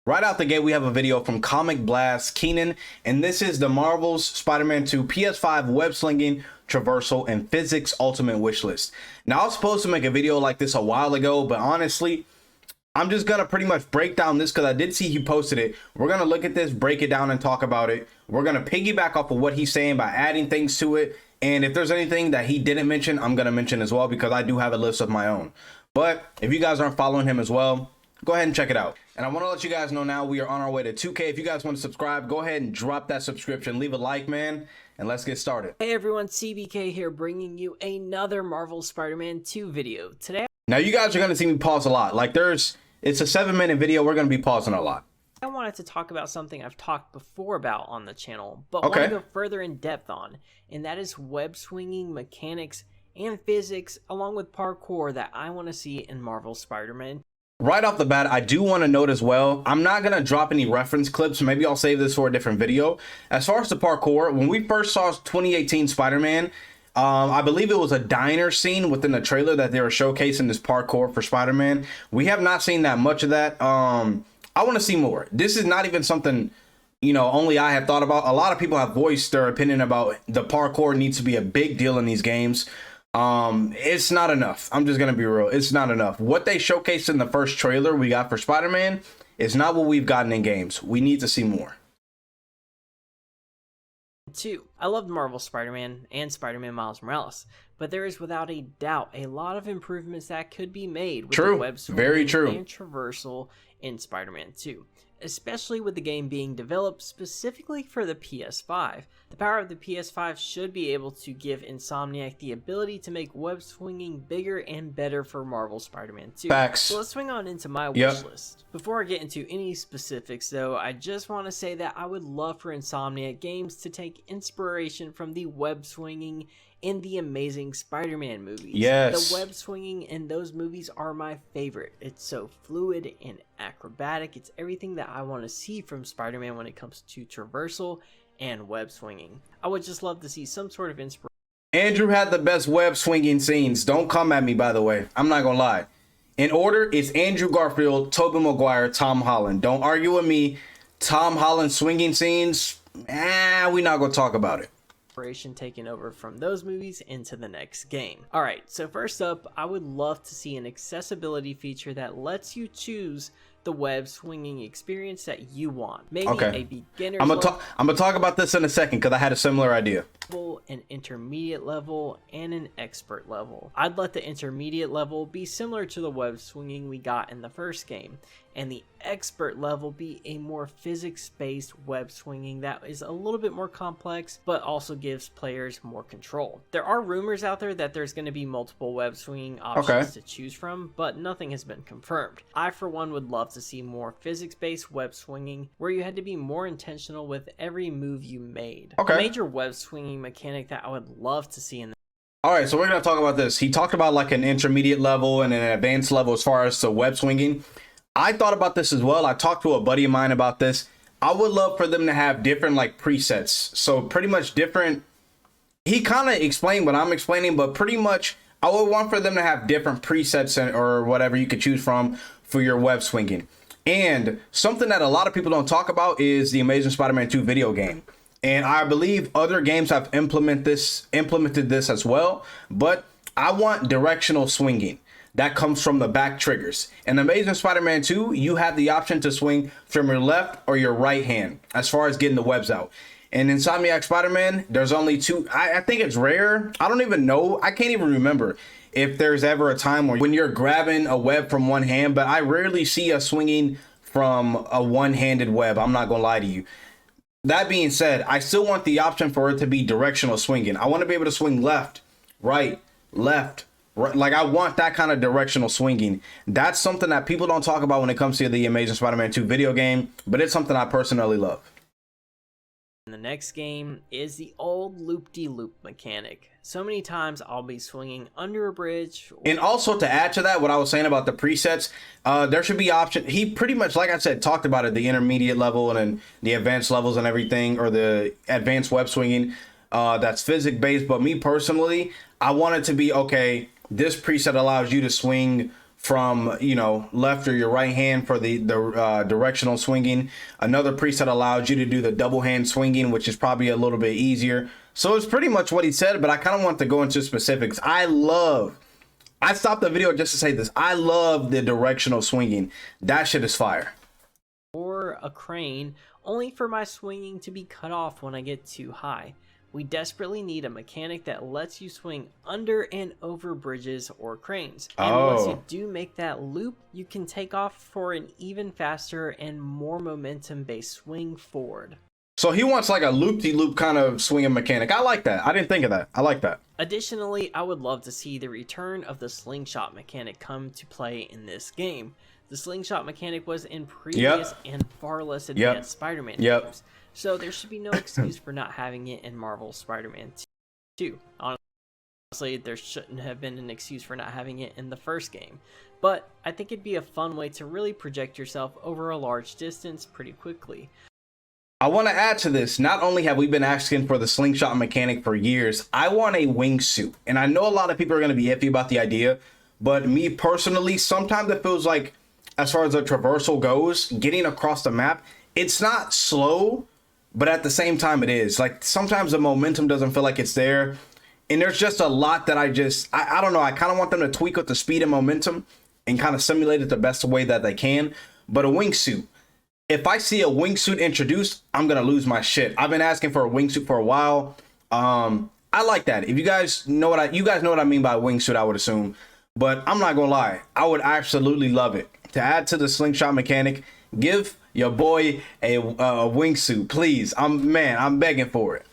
Right out the gate, we have a video from Comic Blast Keenan, and this is the Marvel's Spider-Man 2 PS5 web slinging, traversal, and physics ultimate wishlist. Now, I was supposed to make a video like this a while ago, but honestly, I'm just gonna pretty much break down this because I did see he posted it. We're gonna look at this, break it down, and talk about it. We're gonna piggyback off of what he's saying by adding things to it. And if there's anything that he didn't mention, I'm gonna mention as well because I do have a list of my own. But if you guys aren't following him as well, go ahead and check it out. And I want to let you guys know now we are on our way to 2K. If you guys want to subscribe, go ahead and drop that subscription, leave a like, man, and let's get started. Hey everyone, CBK here, bringing you another Marvel Spider-Man 2 video. Today, now you guys are going to see me pause a lot. Like it's a 7-minute video. We're going to be pausing a lot. I wanted to talk about something I've talked before about on the channel, but want to go further in depth on, and that is web swinging mechanics and physics, along with parkour that I want to see in Marvel Spider-Man. Right off the bat, I do want to note as well, I'm not going to drop any reference clips. Maybe I'll save this for a different video. As far as the parkour, when we first saw 2018 Spider-Man, I believe it was a diner scene within the trailer that they were showcasing this parkour for Spider-Man. We have not seen that much of that. I want to see more. This is not even something, you know, only I have thought about. A lot of people have voiced their opinion about the parkour needs to be a big deal in these games. It's not enough. I'm just gonna be real. It's not enough. What they showcased in the first trailer we got for Spider-Man is not what we've gotten in games. We need to see more. 2. I love Marvel Spider-Man and Spider-Man Miles Morales, but there is without a doubt a lot of improvements that could be made with the web swinging and traversal in Spider-Man 2. Especially with the game being developed specifically for the PS5. The power of the PS5 should be able to give Insomniac the ability to make web swinging bigger and better for Marvel Spider-Man 2. Facts. So let's swing on into my wish list. Before I get into any specifics though, I just want to say that I would love for Insomniac games to take inspiration from the web swinging in the Amazing Spider-Man movies. Yes. The web swinging in those movies are my favorite. It's so fluid and acrobatic. It's everything that I want to see from Spider-Man when it comes to traversal and web swinging. I would just love to see some sort of inspiration. Andrew had the best web swinging scenes. Don't come at me, by the way. I'm not gonna lie. In order, it's Andrew Garfield, Tobey Maguire, Tom Holland. Don't argue with me. Tom Holland swinging scenes, we're not gonna talk about it. Taken over from those movies into the next game. Alright, so first up, I would love to see an accessibility feature that lets you choose the web swinging experience that you want. Maybe a beginner's I'm gonna talk about this in a second because I had a similar idea. An intermediate level, and an expert level. I'd let the intermediate level be similar to the web swinging we got in the first game, and the expert level be a more physics-based web swinging that is a little bit more complex, but also gives players more control. There are rumors out there that there's going to be multiple web swinging options to choose from, but nothing has been confirmed. I, for one, would love to see more physics-based web swinging, where you had to be more intentional with every move you made. A major web swinging mechanic that I would love to see in the Alright, so we're going to talk about this. He talked about like an intermediate level and an advanced level as far as the web swinging. I thought about this as well. I talked to a buddy of mine about this. I would love for them to have different like presets. So pretty much different. He kind of explained what I'm explaining, but pretty much I would want for them to have different presets or whatever you could choose from for your web swinging. And something that a lot of people don't talk about is the Amazing Spider-Man 2 video game. And I believe other games have implemented this as well, but I want directional swinging that comes from the back triggers. In Amazing Spider-Man 2, you have the option to swing from your left or your right hand as far as getting the webs out. In Insomniac Spider-Man, there's only two. I think it's rare. I don't even know. I can't even remember if there's ever a time when you're grabbing a web from one hand, but I rarely see us swinging from a one-handed web. I'm not gonna lie to you. That being said, I still want the option for it to be directional swinging. I want to be able to swing left, right, left, right. Like I want that kind of directional swinging. That's something that people don't talk about when it comes to the Amazing Spider-Man 2 video game, but it's something I personally love. The next game is the old loop-de-loop mechanic. So many times I'll be swinging under a bridge. And also to add to that, what I was saying about the presets, there should be option. He pretty much, like I said, talked about it, the intermediate level and then the advanced levels and everything, or the advanced web swinging that's physics based. But me personally, I want it to be, okay, this preset allows you to swing from, you know, left or your right hand for the directional swinging. Another preset allows you to do the double hand swinging, which is probably a little bit easier. So it's pretty much what he said, but I kind of want to go into specifics. I stopped the video just to say this. I love the directional swinging. That shit is fire. Or a crane, only for my swinging to be cut off when I get too high. We desperately need a mechanic that lets you swing under and over bridges or cranes. And once you do make that loop, you can take off for an even faster and more momentum-based swing forward. So he wants like a loop-de-loop kind of swinging mechanic. I like that. I didn't think of that. I like that. Additionally, I would love to see the return of the slingshot mechanic come to play in this game. The slingshot mechanic was in previous and far less advanced Spider-Man games, so there should be no excuse for not having it in Marvel's Spider-Man 2. Honestly, there shouldn't have been an excuse for not having it in the first game, but I think it'd be a fun way to really project yourself over a large distance pretty quickly. I want to add to this, not only have we been asking for the slingshot mechanic for years, I want a wingsuit. And I know a lot of people are going to be iffy about the idea, but me personally, sometimes it feels like, as far as the traversal goes, getting across the map, it's not slow, but at the same time it is. Like, sometimes the momentum doesn't feel like it's there. And there's just a lot that I don't know. I kind of want them to tweak with the speed and momentum and kind of simulate it the best way that they can. But a wingsuit, if I see a wingsuit introduced, I'm going to lose my shit. I've been asking for a wingsuit for a while. I like that. If you guys know what I mean by wingsuit, I would assume. But I'm not going to lie. I would absolutely love it. To add to the slingshot mechanic, give your boy a wingsuit, please. I'm begging for it.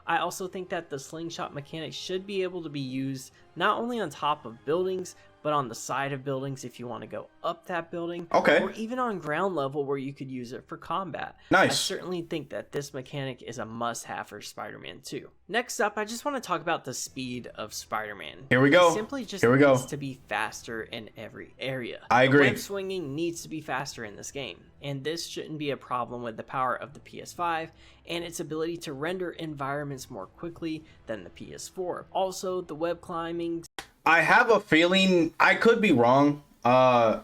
I also think that the slingshot mechanic should be able to be used not only on top of buildings, but on the side of buildings if you want to go up that building. Okay. Or even on ground level where you could use it for combat. Nice. I certainly think that this mechanic is a must-have for Spider-Man 2. Next up, I just want to talk about the speed of Spider-Man. Here we go. It simply just needs to be faster in every area. I agree. Web swinging needs to be faster in this game, and this shouldn't be a problem with the power of the PS5 and its ability to render environments more quickly than the PS4. Also, the web climbing... I have a feeling, I could be wrong. Does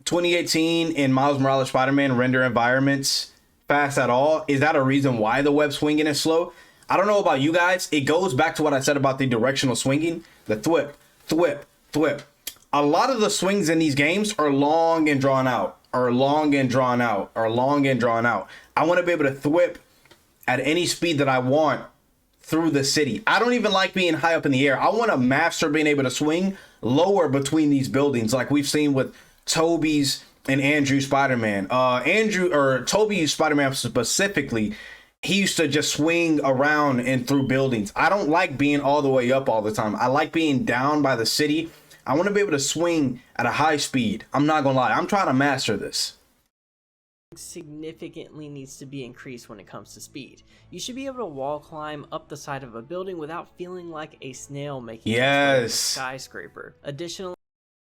2018 in Miles Morales Spider-Man render environments fast at all? Is that a reason why the web swinging is slow? I don't know about you guys. It goes back to what I said about the directional swinging. The thwip, thwip, thwip. A lot of the swings in these games are long and drawn out, or long and drawn out, or long and drawn out. I want to be able to thwip at any speed that I want through the city. I don't even like being high up in the air. I want to master being able to swing lower between these buildings, like we've seen with Toby's and Andrew's Spider-Man. Toby's Spider-Man specifically, he used to just swing around and through buildings. I don't like being all the way up all the time. I like being down by the city. I want to be able to swing at a high speed. I'm not gonna lie. I'm trying to master this. Significantly needs to be increased when it comes to speed. You should be able to wall climb up the side of a building without feeling like a snail making a skyscraper. Additionally,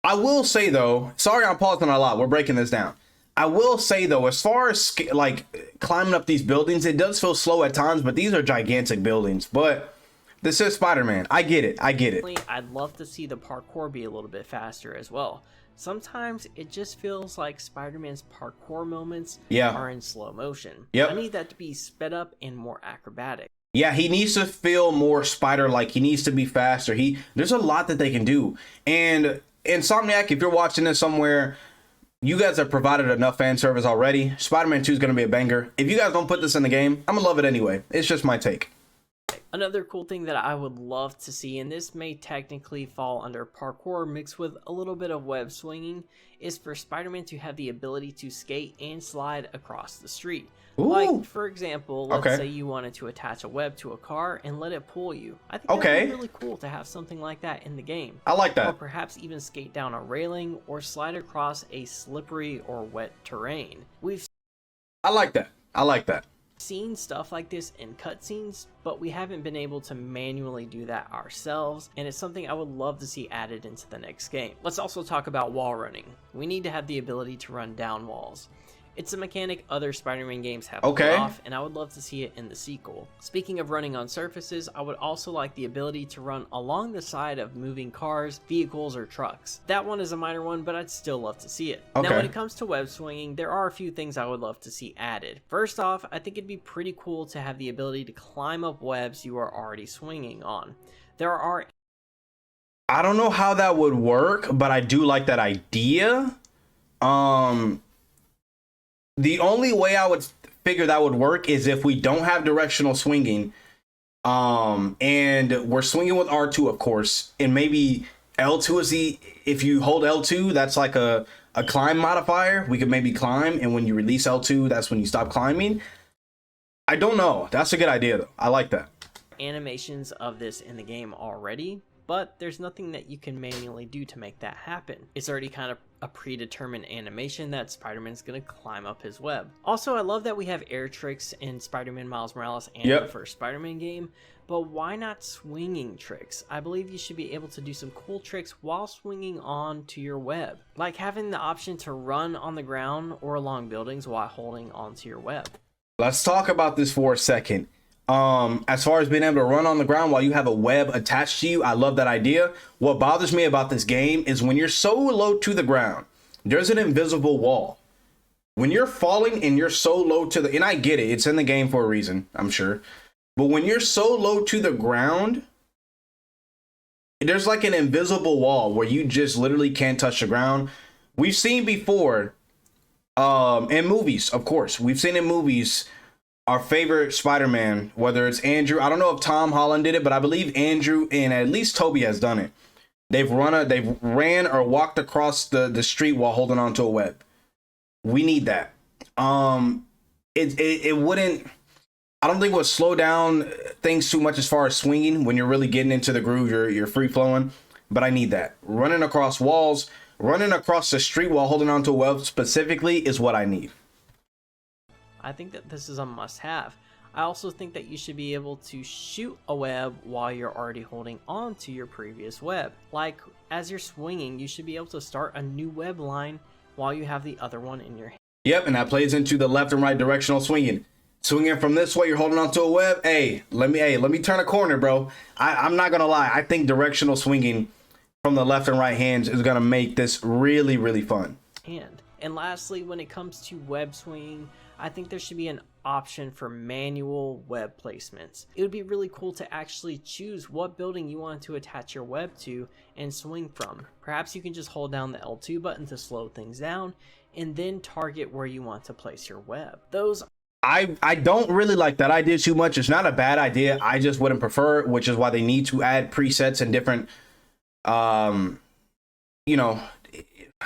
I will say though, sorry I'm pausing a lot, we're breaking this down. I will say though, as far as like climbing up these buildings, it does feel slow at times, but these are gigantic buildings. But this is Spider-Man. I get it. I'd love to see the parkour be a little bit faster as well. Sometimes it just feels like Spider-Man's parkour moments are in slow motion. I need that to be sped up and more acrobatic. Yeah, he needs to feel more Spider-like. He needs to be faster. There's a lot that they can do. And Insomniac, if you're watching this somewhere, you guys have provided enough fan service already. Spider-Man 2 is going to be a banger. If you guys don't put this in the game, I'm going to love it anyway. It's just my take. Another cool thing that I would love to see, and this may technically fall under parkour mixed with a little bit of web swinging, is for Spider-Man to have the ability to skate and slide across the street. Ooh. Like, for example, let's say you wanted to attach a web to a car and let it pull you. I think that would be really cool to have something like that in the game. I like that. Or perhaps even skate down a railing or slide across a slippery or wet terrain. I like that. Seen stuff like this in cutscenes, but we haven't been able to manually do that ourselves, and it's something I would love to see added into the next game. Let's also talk about wall running. We need to have the ability to run down walls. It's a mechanic other Spider-Man games have Okay. pulled off, and I would love to see it in the sequel. Speaking of running on surfaces, I would also like the ability to run along the side of moving cars, vehicles, or trucks. That one is a minor one, but I'd still love to see it. Okay. Now, when it comes to web swinging, there are a few things I would love to see added. First off, I think it'd be pretty cool to have the ability to climb up webs you are already swinging on. I don't know how that would work, but I do like that idea. The only way I would figure that would work is if we don't have directional swinging, and we're swinging with R2, of course, and maybe L2 is if you hold L2, that's like a climb modifier. We could maybe climb, and when you release L2, that's when you stop climbing. I don't know. That's a good idea, though. I like that. Animations of this in the game already, but there's nothing that you can manually do to make that happen. It's already kind of a predetermined animation that Spider-Man's gonna climb up his web. Also, I love that we have air tricks in Spider-Man Miles Morales and the first Spider-Man game, but why not swinging tricks? I believe you should be able to do some cool tricks while swinging on to your web, like having the option to run on the ground or along buildings while holding onto your web. Let's talk about this for a second. As far as being able to run on the ground while you have a web attached to you, I love that idea. What bothers me about this game is when you're so low to the ground, there's an invisible wall. When you're falling and you're so low to the, and I get it, it's in the game for a reason, I'm sure. But when you're so low to the ground, there's like an invisible wall where you just literally can't touch the ground. We've seen before, in movies, of course, we've seen in movies, our favorite Spider-Man, whether it's Andrew, I don't know if Tom Holland did it, but I believe Andrew and at least Toby has done it. They've ran or walked across the street while holding onto a web. We need that. It wouldn't, I don't think it would slow down things too much as far as swinging. When you're really getting into the groove, you're free flowing, but I need that. Running across walls, running across the street while holding onto a web specifically is what I need. I think that this is a must-have. I also think that you should be able to shoot a web while you're already holding on to your previous web. Like, as you're swinging, you should be able to start a new web line while you have the other one in your hand. Yep, and that plays into the left and right directional swinging. Swinging from this way, you're holding onto a web. Hey, let me turn a corner, bro. I'm not gonna lie. I think directional swinging from the left and right hands is gonna make this really, really fun. And lastly, when it comes to web swinging, I think there should be an option for manual web placements. It would be really cool to actually choose what building you want to attach your web to and swing from. Perhaps you can just hold down the L2 button to slow things down and then target where you want to place your web. I don't really like that idea too much. It's not a bad idea. I just wouldn't prefer it, which is why they need to add presets and different, you know,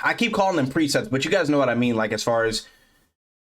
I keep calling them presets, but you guys know what I mean. Like, as far as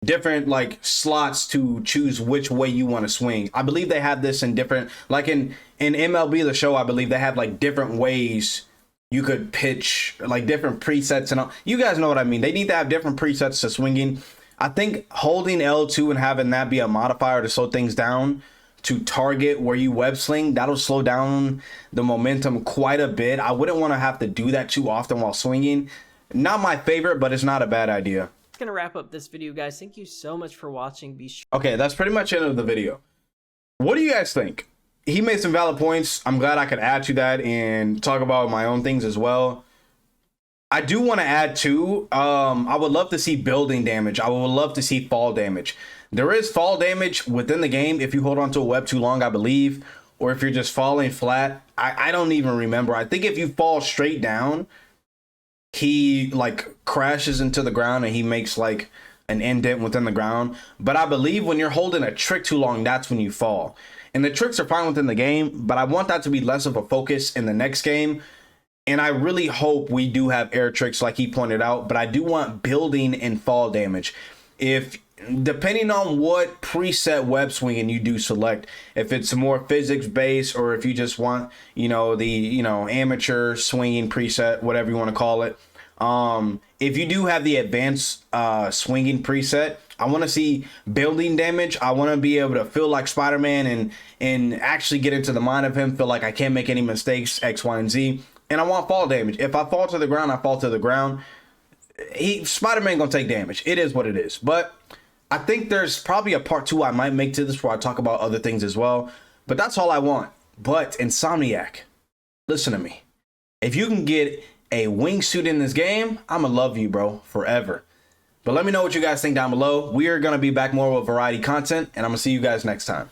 different like slots to choose which way you want to swing. I believe they have this in different, like in MLB The Show, I believe they have like different ways you could pitch, like different presets and all. You guys know what I mean. They need to have different presets to swinging. I think holding L2 and having that be a modifier to slow things down to target where you web sling, that'll slow down the momentum quite a bit. I wouldn't want to have to do that too often while swinging. Not my favorite, but it's not a bad idea. Gonna wrap up this video, guys. Thank you so much for watching. Be sure. Okay, that's pretty much it of the video. What do you guys think? He made some valid points. I'm glad I could add to that and talk about my own things as well. I do want to add too, I would love to see building damage. I would love to see fall damage. There is fall damage within the game if you hold onto a web too long, I believe, or if you're just falling flat. I don't even remember. I think if you fall straight down, he like crashes into the ground and he makes like an indent within the ground. But I believe when you're holding a trick too long, that's when you fall. And the tricks are fine within the game, but I want that to be less of a focus in the next game. And I really hope we do have air tricks like he pointed out, but I do want building and fall damage. If depending on what preset web swinging you do select, if it's more physics based or if you just want, the, amateur swinging preset, whatever you want to call it. If you do have the advanced swinging preset, I want to see building damage. I want to be able to feel like Spider-Man and actually get into the mind of him, feel like I can't make any mistakes, X, Y, and Z. And I want fall damage. If I fall to the ground, I fall to the ground. Spider-Man gonna take damage. It is what it is. But I think there's probably a part 2 I might make to this where I talk about other things as well. But that's all I want. But Insomniac, listen to me. If you can get a wingsuit in this game, I'ma love you, bro, forever. But let me know what you guys think down below. We are gonna be back more with variety content, and I'm gonna see you guys next time.